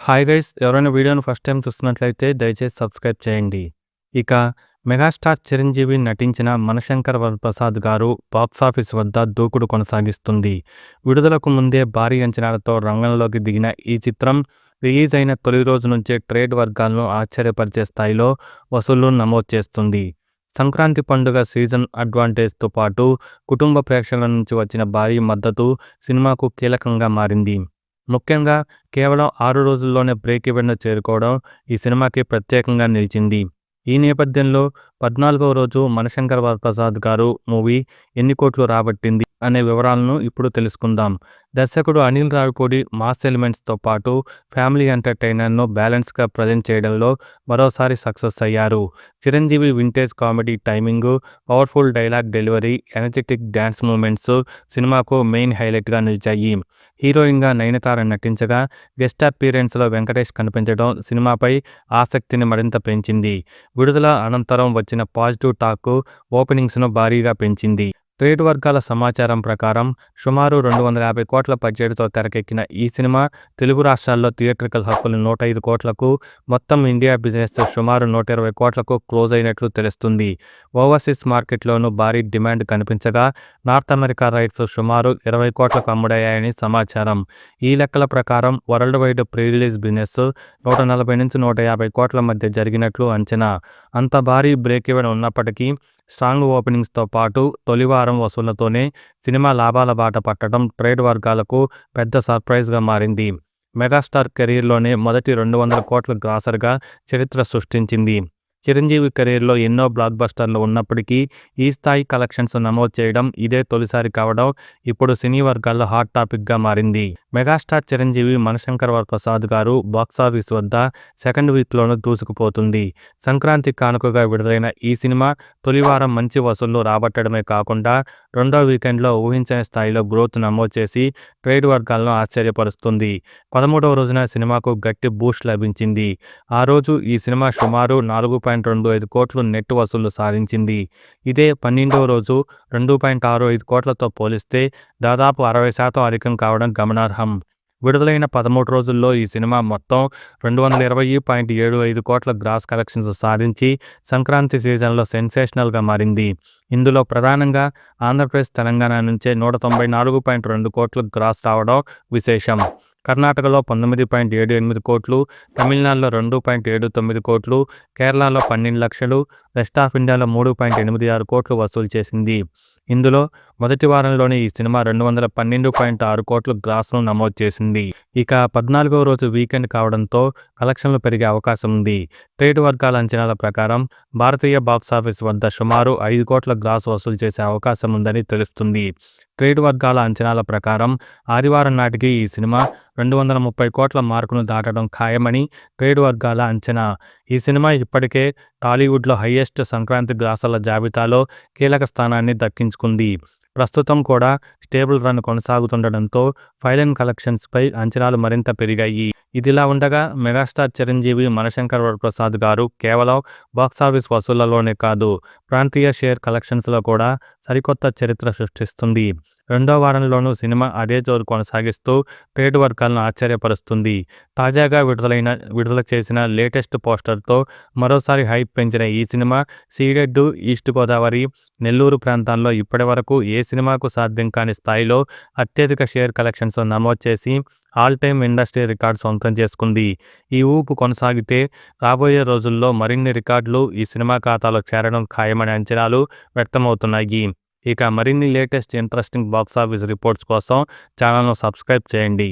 Hi guys! ఎవరైనా వీడియోని first time చూస్తున్నట్లయితే దయచేసి సబ్స్క్రైబ్ చేయండి. ఇక మెగాస్టార్ చిరంజీవి నటించిన 'మనశంకర వరప్రసాద్' గారు బాక్సాఫీస్ వద్ద దూకుడు కొనసాగిస్తుంది. విడుదలకు ముందే భారీ అంచనాలతో రంగంలోకి దిగిన ఈ చిత్రం రిలీజ్ అయిన తొలి రోజు నుంచే ట్రేడ్ వర్గాలను ఆశ్చర్యపరిచే స్థాయిలో వసూళ్లు నమోదు చేస్తుంది. సంక్రాంతి పండుగ సీజన్ అడ్వాంటేజ్తో పాటు కుటుంబ ప్రేక్షకుల నుంచి వచ్చిన భారీ మద్దతు సినిమాకు కీలకంగా మారింది. ముఖ్యంగా కేవలం 6 రోజుల్లోనే బ్రేక్ ఈవెన్‌ను చేరుకోవడం ఈ సినిమాకి ప్రత్యేకంగా నిలిచింది. ఈ నేపథ్యంలో 14వ రోజు 'మనశంకర వరప్రసాద్' గారు మూవీ ఎన్ని కోట్లు రాబట్టింది అనే వివరాలను ఇప్పుడు తెలుసుకుందాం. దర్శకుడు అనిల్ రావిపూడి మాస్ ఎలిమెంట్స్తో పాటు ఫ్యామిలీ ఎంటర్టైనర్ను బ్యాలెన్స్గా ప్రజెంట్ చేయడంలో మరోసారి సక్సెస్ అయ్యారు. Chiranjeevi vintage comedy timing, powerful dialogue delivery, energetic dance moments సినిమాకు మెయిన్ హైలైట్గా నిలిచాయి. హీరోయిన్గా నయనతార నటించగా గెస్ట్ అపీరెన్స్లో వెంకటేష్ కనిపించడం సినిమాపై ఆసక్తిని మరింత పెంచింది. విడుదల అనంతరం వచ్చిన పాజిటివ్ టాక్ ఓపెనింగ్స్ను భారీగా పెంచింది. ట్రేడ్ వర్గాల సమాచారం ప్రకారం సుమారు 250 కోట్ల బడ్జెట్తో తెరకెక్కిన ఈ సినిమా తెలుగు రాష్ట్రాల్లో థియేట్రికల్ హక్కులు 105 కోట్లకు, మొత్తం ఇండియా బిజినెస్ సుమారు 120 కోట్లకు క్లోజ్ అయినట్లు తెలుస్తుంది. ఓవర్సీస్ మార్కెట్లోనూ భారీ డిమాండ్ కనిపించగా నార్త్ అమెరికా రైట్స్ సుమారు 20 కోట్లకు అమ్ముడయ్యాయని సమాచారం. ఈ లెక్కల ప్రకారం world wide pre release business 140 నుంచి 150 కోట్ల మధ్య జరిగినట్లు అంచనా. అంత భారీ బ్రేక్ ఈవెన్ ఉన్నప్పటికీ స్ట్రాంగ్ ఓపెనింగ్స్తో పాటు తొలివారం వసూళ్లతోనే సినిమా లాభాల బాట పట్టడం ట్రేడ్ వర్గాలకు పెద్ద సర్ప్రైజ్గా మారింది. మెగాస్టార్ కెరీర్లోనే మొదటి 200 కోట్ల గ్రాసర్గా చరిత్ర సృష్టించింది. చిరంజీవి కెరీర్లో ఎన్నో బ్లాక్ బస్టర్లు ఉన్నప్పటికీ ఈ స్థాయి కలెక్షన్స్ నమోదు చేయడం ఇదే తొలిసారి కావడం ఇప్పుడు సినీ వర్గాల్లో హాట్ టాపిక్గా మారింది. మెగాస్టార్ చిరంజీవి 'మనశంకర వరప్రసాద్' గారు బాక్సాఫీస్ వద్ద సెకండ్ వీక్లోనూ దూసుకుపోతుంది. సంక్రాంతి కానుకగా విడుదలైన ఈ సినిమా తొలివారం మంచి వసూళ్లు రాబట్టడమే కాకుండా రెండో వీకెండ్లో ఊహించని స్థాయిలో గ్రోత్ నమోదు చేసి ట్రేడ్ వర్గాలను ఆశ్చర్యపరుస్తుంది. 13వ రోజున సినిమాకు గట్టి బూస్ట్ లభించింది. ఆ రోజు ఈ సినిమా సుమారు 4.25 కోట్లు నెట్ వసూళ్లు సాధించింది. ఇదే 12వ రోజు 2.65 కోట్లతో పోలిస్తే దాదాపు 60% అధికం కావడం గమనార్హం. విడుదలైన 13 రోజుల్లో ఈ సినిమా మొత్తం 220.75 కోట్ల గ్రాస్ కలెక్షన్స్ సాధించి సంక్రాంతి సీజన్లో సెన్సేషనల్గా మారింది. ఇందులో ప్రధానంగా ఆంధ్రప్రదేశ్, తెలంగాణ నుంచే 194.2 కోట్లు గ్రాస్ రావడం విశేషం. కర్ణాటకలో 19.78 కోట్లు, తమిళనాడులో 2.79 కోట్లు, కేరళలో 12 లక్షలు, రెస్ట్ ఆఫ్ ఇండియాలో 3.86 కోట్లు వసూలు చేసింది. ఇందులో మొదటి వారంలోనే ఈ సినిమా 212.6 కోట్ల గ్రాస్ను నమోదు చేసింది. ఇక 14వ రోజు వీకెండ్ కావడంతో కలెక్షన్లు పెరిగే అవకాశం ఉంది. ట్రేడ్ వర్గాల అంచనాల ప్రకారం భారతీయ బాక్సాఫీస్ వద్ద సుమారు 5 కోట్ల గ్రాస్ వసూలు చేసే అవకాశం ఉందని తెలుస్తుంది. ట్రేడ్ వర్గాల అంచనాల ప్రకారం ఆదివారం నాటికి ఈ సినిమా 230 కోట్ల మార్కును దాటడం ఖాయమని ట్రేడ్ వర్గాల అంచనా. ఈ సినిమా ఇప్పటికే టాలీవుడ్లో హైయెస్ట్ సంక్రాంతి గ్రాసాల జాబితాలో కీలక స్థానాన్ని దక్కించుకుంది. ప్రస్తుతం కూడా స్టేబుల్ రన్ కొనసాగుతుండడంతో ఫైనల్ కలెక్షన్స్పై అంచనాలు మరింత పెరిగాయి. ఇదిలా ఉండగా మెగాస్టార్ చిరంజీవి 'మనశంకర వరప్రసాద్' గారు కేవలం బాక్సాఫీస్ వసూళ్లలోనే కాదు, ప్రాంతీయ షేర్ కలెక్షన్స్లో కూడా సరికొత్త చరిత్ర సృష్టిస్తుంది. రెండో వారంలోనూ సినిమా అదే జోరు కొనసాగిస్తూ ట్రేడ్ వర్గాలను ఆశ్చర్యపరుస్తుంది. తాజాగా విడుదల చేసిన లేటెస్ట్ పోస్టర్తో మరోసారి హైప్ పెంచిన ఈ cinema ceded, east Godavari, Nellore ప్రాంతాల్లో ఇప్పటివరకు ఏ సినిమాకు సాధ్యం కాని స్థాయిలో అత్యధిక షేర్ కలెక్షన్స్ నమోదు చేసి ఆల్ టైమ్ ఇండస్ట్రీ రికార్డు సొంతం చేసుకుంది. ఈ ఊపు కొనసాగితే రాబోయే రోజుల్లో మరిన్ని రికార్డులు ఈ సినిమా ఖాతాలో చేరడం ఖాయమనే అంచనాలు వ్యక్తమవుతున్నాయి. ఇక మరిన్ని లేటెస్ట్ ఇంట్రెస్టింగ్ బాక్సాఫీస్ రిపోర్ట్స్ కోసం ఛానల్ను సబ్స్క్రైబ్ చేయండి.